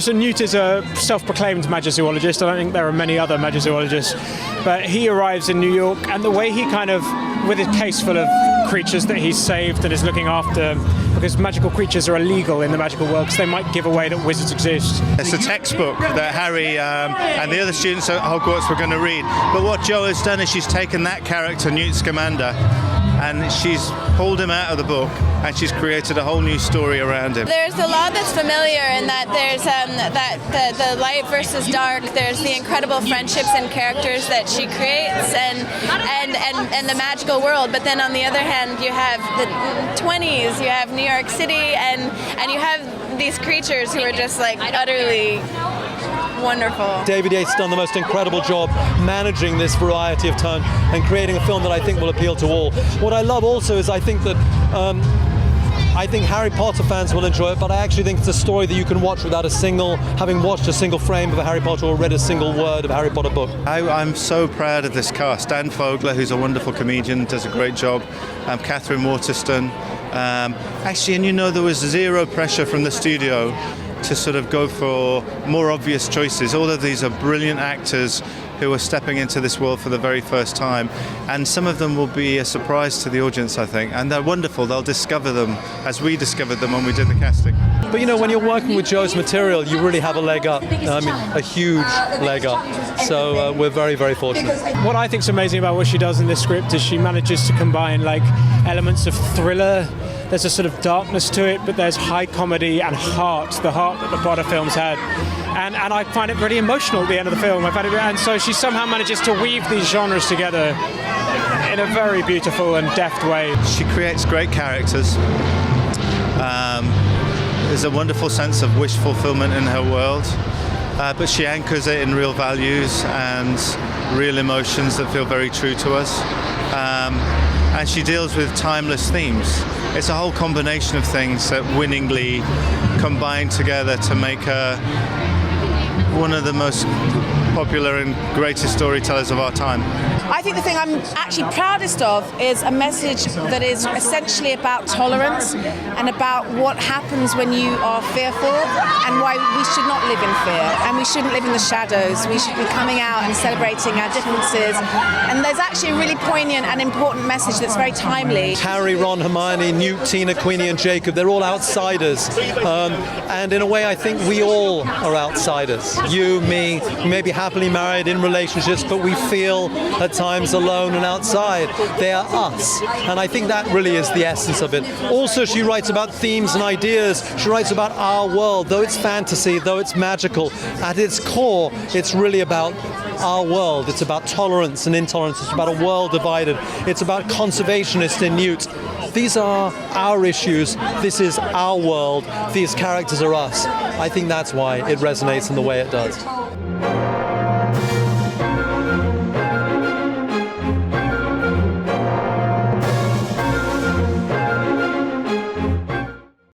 so Newt is a self-proclaimed magizoologist. I don't think there are many other magizoologists, but he arrives in New York, and the way he kind of, with his case full of creatures that he's saved and is looking after, because magical creatures are illegal in the magical world, because they might give away that wizards exist. It's a textbook that Harry and the other students at Hogwarts were going to read. But what Jo has done is she's taken that character, Newt Scamander, and she's pulled him out of the book and she's created a whole new story around him. There's a lot that's familiar in that there's the light versus dark, there's the incredible friendships and characters that she creates and the magical world, but then on the other hand you have the 20s, you have New York City, and you have these creatures who are just like utterly wonderful. David Yates has done the most incredible job managing this variety of tone and creating a film that I think will appeal to all. What I love also is I think that I think Harry Potter fans will enjoy it, but I actually think it's a story that you can watch without having watched a single frame of a Harry Potter or read a single word of a Harry Potter book. I'm so proud of this cast. Dan Fogler, who's a wonderful comedian, does a great job. Catherine Waterston. Actually, and there was zero pressure from the studio to sort of go for more obvious choices. All of these are brilliant actors who are stepping into this world for the very first time, and some of them will be a surprise to the audience, I think, and they're wonderful. They'll discover them as we discovered them when we did the casting. But when you're working with Jo's material, you really have a leg up. I mean, a huge leg up. So we're very, very fortunate. What I think is amazing about what she does in this script is she manages to combine like elements of thriller. There's a sort of darkness to it, but there's high comedy and heart, the heart that the Potter films had. And I find it really emotional at the end of the film. And so she somehow manages to weave these genres together in a very beautiful and deft way. She creates great characters. There's a wonderful sense of wish fulfillment in her world, but she anchors it in real values and real emotions that feel very true to us. And she deals with timeless themes. It's a whole combination of things that winningly combine together to make her one of the most popular and greatest storytellers of our time. I think the thing I'm actually proudest of is a message that is essentially about tolerance and about what happens when you are fearful and why we should not live in fear and we shouldn't live in the shadows. We should be coming out and celebrating our differences, and there's actually a really poignant and important message that's very timely. Harry, Ron, Hermione, Newt, Tina, Queenie and Jacob, they're all outsiders, and in a way I think we all are outsiders. You, me, we may be happily married in relationships, but we feel at times alone and outside. They are us, and I think that really is the essence of it. Also, she writes about themes and ideas. She writes about our world. Though it's fantasy, though it's magical, at its core it's really about our world. It's about tolerance and intolerance. It's about a world divided. It's about conservationists in Newt. These are our issues. This is our world. These characters are us. I think that's why it resonates in the way it does.